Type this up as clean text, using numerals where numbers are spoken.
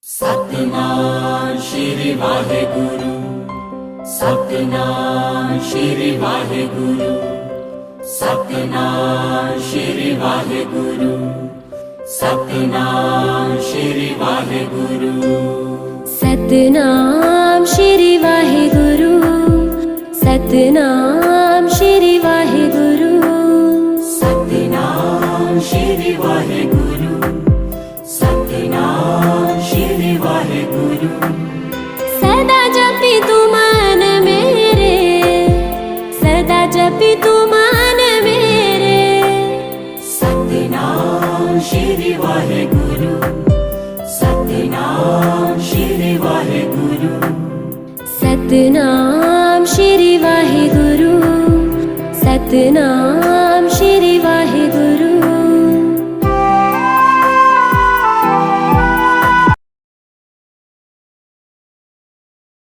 ਸਤਿਨਾਮ ਸ਼੍ਰੀ ਵਾਹਿਗੁਰੂ, ਸਤਿਨਾਮ ਸ਼੍ਰੀ ਵਾਹਿਗੁਰੂ, ਸਤਿਨਾਮ ਸ਼੍ਰੀ ਵਾਹਿਗੁਰੂ, ਸਤਿਨਾਮ ਸ਼੍ਰੀ ਵਾਹਿਗੁਰੂ। ਸਤਿਨਾਮ ਸ਼੍ਰੀ ਵਾਹਿਗੁਰੂ, ਸਤਿਨਾਮ ਸ਼੍ਰੀ ਵਾਹਿਗੁਰੂ, ਸਤਿਨਾਮ ਸ਼੍ਰੀ ਵਾਹਿਗੁਰੂ, ਸਤਿਨਾਮ ਸ਼੍ਰੀ ਵਾਹਿਗੁਰੂ। ਸਦਾ ਜਪੀ ਤੂੰ ਮਨ ਮੇਰੇ, ਸਦਾ ਜਪੀ ਤੂੰ ਮਨ ਮੇਰੇ। ਸਤਿਨਾਮ ਸ਼੍ਰੀ ਵਾਹਿਗੁਰੂ, ਸਤਿਨਾਮ ਸ਼੍ਰੀ ਵਾਹਿਗੁਰੂ। ਸਤਿਨਾਮ ਸ਼੍ਰੀ ਵਾਹਿਗੁਰੂ, ਸਤਿਨਾਮ